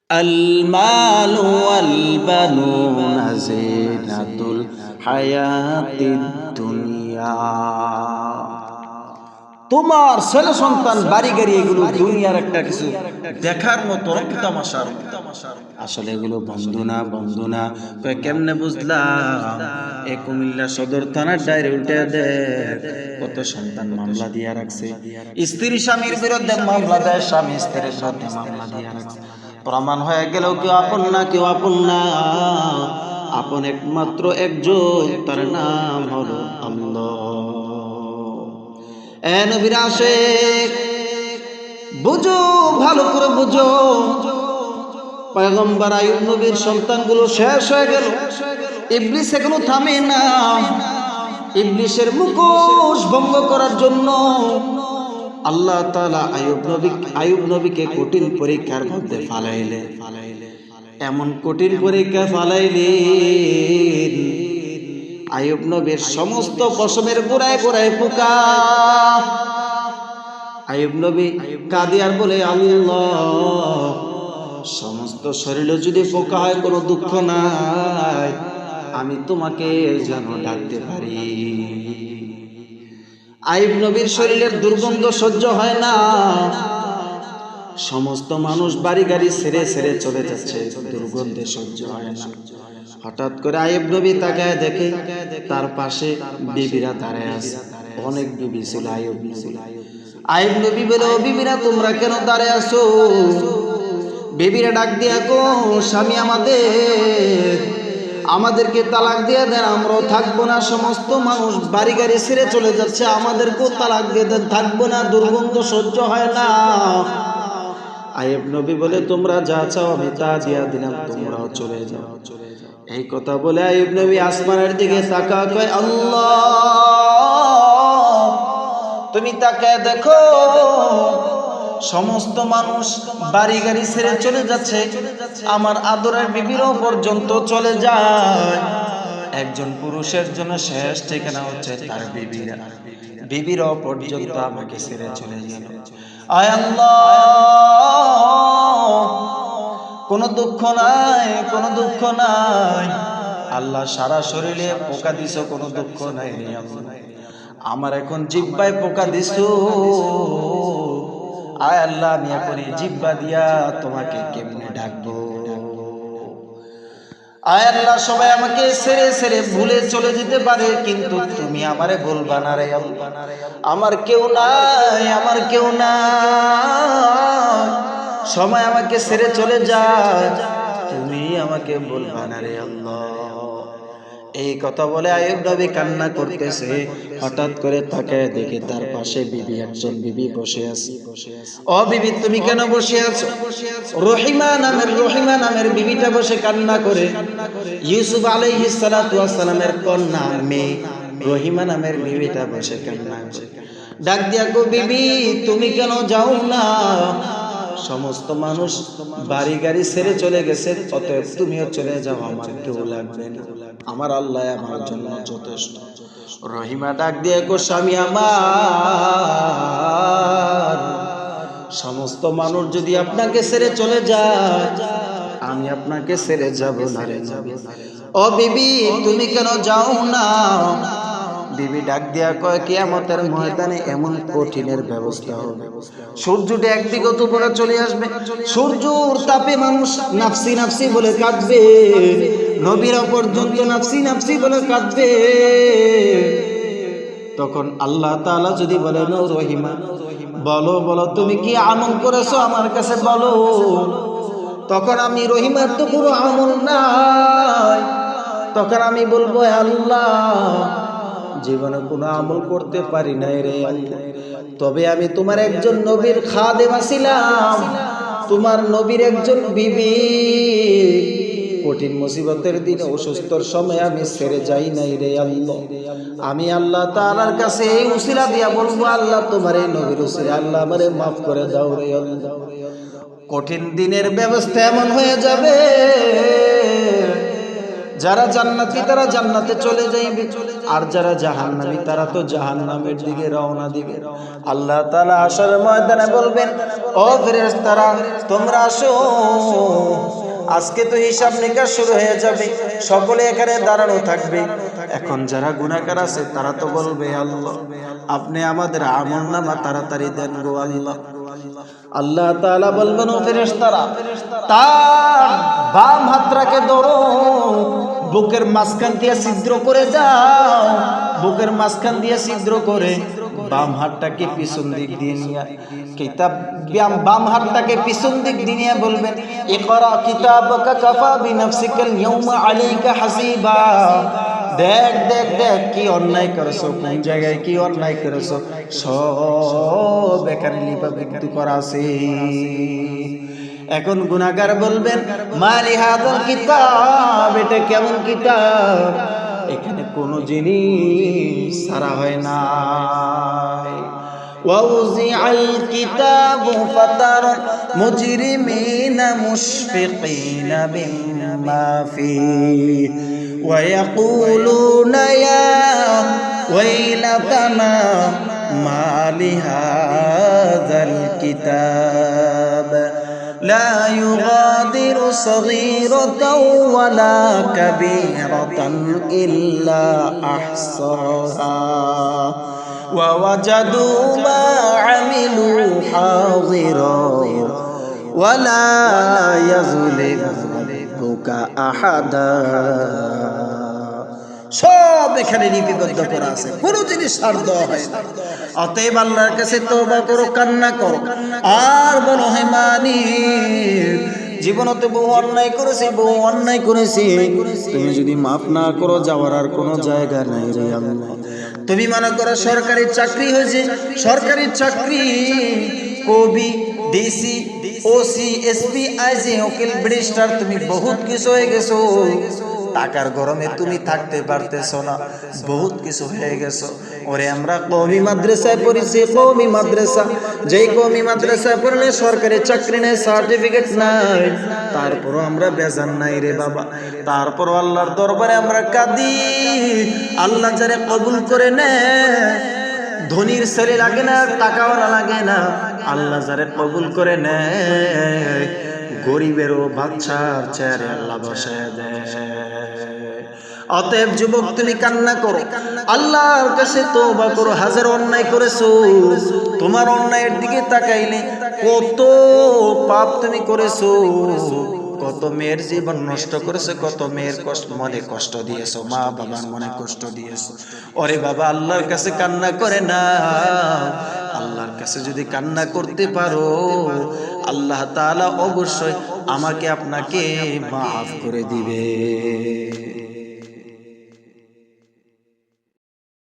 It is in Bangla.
المال والبنون زينة الحياة الدنيا। তোমার ছেলে সন্তান বাড়ি গাড়ি এগুলো দুনিয়ার একটা কিছু দেখার মতো তামাশার। আসলে এগুলো বন্ধু না কেমনে বুঝলাম? এই কুমিল্লা সদর থানার ডায়েরি উল্টে দেখ কত সন্তান মামলা দিয়া রাখছে। স্ত্রী স্বামীর বিরুদ্ধে মামলা দেয়, স্বামী স্ত্রীর বিরুদ্ধে মামলা দিয়া রাখছে। প্রমাণ হয়ে গেল কেউ আপন না, আপন একমাত্র একজন, তার নাম হলো আল্লাহ। এ নবীর আশিক, বুঝো, ভালো করে বুঝো, পয়গম্বর আইয়ুব নবীর সন্তানগুলো শেষ হয়ে গেল, ইবলিস এখনো থামে না। ইবলিসের মুখোশ ভঙ্গ করার জন্য আল্লাহ তাআলা আইয়ুব নবীকে কঠিন পরীক্ষার মধ্যে ফালাইলেন। এমন কঠিন পরীক্ষা ফালাইলেন, আইয়ুব নবীর সমস্ত পশমের গোড়ায় গোড়ায় পোকা। আইয়ুব নবী কাঁদিয়ার বলে, আল্লাহ, সমস্ত শরীরে যদি পোকা হয় কোনো দুঃখ নাই, আমি তোমাকে যেন ডাকতে পারি। আইয়ুব নবীর শরীরের দুর্গন্ধ সহ্য হয় না, সমস্ত মানুষ বাড়ি গাড়ি ছেড়ে ছেড়ে চলে যাচ্ছে, দুর্গন্ধে সহ্য হয় না। হঠাৎ করে আইয়ুব নবী তাকায় দেখে তার পাশে বিবিরা দাঁড়ায় আছে। অনেক বিবি ছিল আইয়ুব নবী বলে, ও বিবিরা, তোমরা কেন দাঁড়ায় আছো? বিবিরা ডাক দিয়া কো, স্বামী আমাদেরকে তালাক দিয়ে দেন, আমরাও থাকবো না, সমস্ত মানুষ বাড়ি গাড়ি ছেড়ে চলে যাচ্ছে, আমাদেরকেও তালাক দিয়ে দেন, থাকবো না, দুর্গন্ধ সহ্য হয় না। আইয়ুব নবী বলে, তোমরা যা চাও আমি তা দিয়া দিলাম, তোমরাও চলে যাও। এই কথা বলে আইয়ুব নবী আসমানের দিকে তাকায়, কয়, আল্লাহ, তুমি তাকায় দেখো, সমস্ত মানুষ বাড়ি গাড়ি ছেড়ে চলে যাচ্ছে, আমার আদরের বিবিরও পর্যন্ত চলে যায়। একজন পুরুষের জন্য শেষ ঠিকানা হচ্ছে তার বিবিরও পর্যন্ত আমাকে ছেড়ে চলে গেল। আয় আল্লাহ, কোনো দুঃখ নাই আল্লাহ, সারা শরীরে পোকা দিছো, কোনো দুঃখ নাই রে আল্লাহ, আমার এখন জিহ্বায় পোকা দিছো। আয় আল্লাহ, আমি এখন এই জিহ্বা দিয়া তোমাকে কেমনে ডাকবো? আয় আল্লাহ, সবাই আমাকে ছেড়ে ছেড়ে ভুলে চলে যেতে পারে, কিন্তু তুমি আমারে ভুলবা না রে আল্লাহ। আমার কেউ নাই, সময় আমাকে ছেড়ে চলে যায়, তুমি আমাকে ভুলবা না রে আল্লাহ। এই কথা বলে আইয়ুব নবী কান্না করতেছে। হঠাৎ করে তাকায় দেখে তার পাশে একজন বিবি বসে আছে। ও বিবি, তুমি কেন বসে আছো? রহিমা নামের বিবিটা বসে কান্না করে। ইউসুফ আলাইহিস সালাতু ওয়াস সালামের কন্যা মেয়ে রহিমা নামের বিবিটা বসে কান্না করে। ডাক দিয়া গো, বিবি, তুমি কেন যাও না? সমস্ত মানুষ বাড়ি গাড়ি ছেড়ে চলে গেছে, অতএব তুমিও চলে যাও, আমার কেউ লাগবে না, আমার আল্লাহ আমার জন্য যথেষ্ট। রহিমা ডাক দিয়ে গো, স্বামী আমার, সমস্ত মানুষ যদি আপনাকে ছেড়ে চলে যায়, আমি আপনাকে ছেড়ে যাব না রে। ও বিবি, তুমি কেন যাও না? বিবি ডাক দিয়া কয়, কিয়ামতের ময়দানে এমন কঠিনের ব্যবস্থা হবে, সূর্যটা একদিকে উপরে চলে আসবে, সূর্যর তাপে মানুষ নাফসি নাফসি বলে কাঁদবে, নবীরা পর্যন্ত নাফসি নাফসি বলে কাঁদবে। তখন আল্লাহ তাআলা যদি বলেন, ও রহিমা, বলো তুমি কি আমল করেছো আমার কাছে বলো। তখন আমি রহিমার তো পুরো আমল নাই, তখন আমি বলবো, আল্লাহ, জীবনে কোনো আমল করতে পারি নাই রে আল্লাহ, তবে আমি তোমার একজন নবীর খাদেম ছিলাম, তোমার নবীর একজন বিবি, কঠিন মুসিবতের দিনে অসুস্থর সময় আমি ছেড়ে যাই নাই রে আল্লাহ। আমি আল্লাহ তাআলার কাছে এই উসিলা দিয়া বলবো, আল্লাহ, তোমার এই নবীর উসিলা আল্লাহ আমারে মাফ করে দাও রে আল্লাহ। কঠিন দিনের ব্যবস্থা এমন হয়ে যাবে, যারা জান্নাতি তারা জান্নাতে চলে যাইবে, আর যারা জাহান্নামী তারা তো জাহান্নামের দিকে রওনা দিবে। আল্লাহ তাআলা হাশরের ময়দানে বলবেন, ও ফেরেশতারা তোমরা আসো, আজকে তো হিসাব নিকাশ শুরু হয়ে যাবে, সকলে এখানে দাঁড়ানো থাকবে। এখন যারা গুনাহগার আছে তারা তো বলবে, আল্লাহ আপনি আমাদের আমলনামা তাড়াতাড়ি দেন গো আল্লাহ। আল্লাহ তাআলা বলবেন, ও ফেরেশতারা তার বাম হাতটাকে ধরো, বুকের মাঝখান দিয়ে ছিদ্র করে যাও, বুকের মাঝখান দিয়ে ছিদ্র করে বাম হাতটাকে পিছন দিক দিয়ে নিয়ে কিতাব বাম হাতটাকে পিছন দিক দিয়ে নিয়ে বলবেন, ইকরা কিতাবাকা কাফা বিনাফসিকাল ইয়াউমা আলাইকা হাসিবা। দেখ দেখ দেখ কি অন্যায় করেছো, কোন জায়গায় কি অন্যায় করেছো, সব এখানে লিপিবদ্ধ করা আছে। এখন গুনাহগার বলবেন, মালি হাদাল কিতাব, এটা কেমন কিতাব, এখানে কোনো জিনিস ছাড়া হয় না। ওয়াউজিআল কিতাবু ফাতারা মুজরিমিনা মুশফিকিনা মিম্মা ফীহি ওয়া ইয়াকুলুনা ইয়া ওয়াইলাতানা মা লিহাযাল কিতাব لا يغادر صغيرة ولا كبيرة إلا أحصاها ووجدوا ما عملوا حاضرا ولا يظلم ربك أحدا। সব এখানে লিপিবদ্ধ করা আছে, কোনো জিনিস ছাড় দেওয়া হয় না। অতএব আল্লাহর কাছে তওবা করো, কান্না করো, আর বলো, হে মালিক জীবনতে বহু অন্যায় করেছি, বহু অন্যায় করেছি, তুমি যদি মাফ না করো যাওয়ার আর কোনো জায়গা নাই রে আল্লাহ। তুমি মনে করো সরকারি চাকরি হয়েছে, সরকারি চাকরি, কবি, ডিসি, ওসি, এসপি, আইজি, উকিল, ব্যারিস্টার, তুমি বহুত কিছু হয়ে গেছো, টাকার গরমে তুমি থাকতে পারতেছো না, বহুত কিছু হয়ে গেছো। ওরে আমরা কওমি মাদ্রাসায় পড়েছি, কওমি মাদ্রাসা, যেই কওমি মাদ্রাসায় পড়লে সরকারি চাকরি নেই, সার্টিফিকেট নাই, তারপরও আমরা বেজান নাই রে বাবা। তারপরও আল্লাহর দরবারে আমরা কাঁদি, আল্লাহ যারে কবুল করে নেয়, ধনীর ছেলে লাগে না, টাকাওয়ালা লাগে না, আল্লাহ যারে কবুল করে নেয় গরিবেরও বাচ্চার চেহারে আল্লাহ বসায় দেয়। অতএব যুবক তুমি কান্না করো, আল্লাহর কাছে তওবা করো। হাজার অন্যায় করেছো, তোমার অন্যায়ের দিকে তাকাইলে কত পাপ তুমি করেছো, কত মেয়ের জীবন নষ্ট করেছো, কত মেয়ের মনে কষ্ট দিয়েছো, মা বাবার মনে কষ্ট দিয়েছো। ওরে বাবা আল্লাহর কাছে কান্না করে না, আল্লাহর কাছে যদি কান্না করতে পারো আল্লাহ তাআলা অবশ্যই আমাকে আপনাকে মাফ করে দিবে।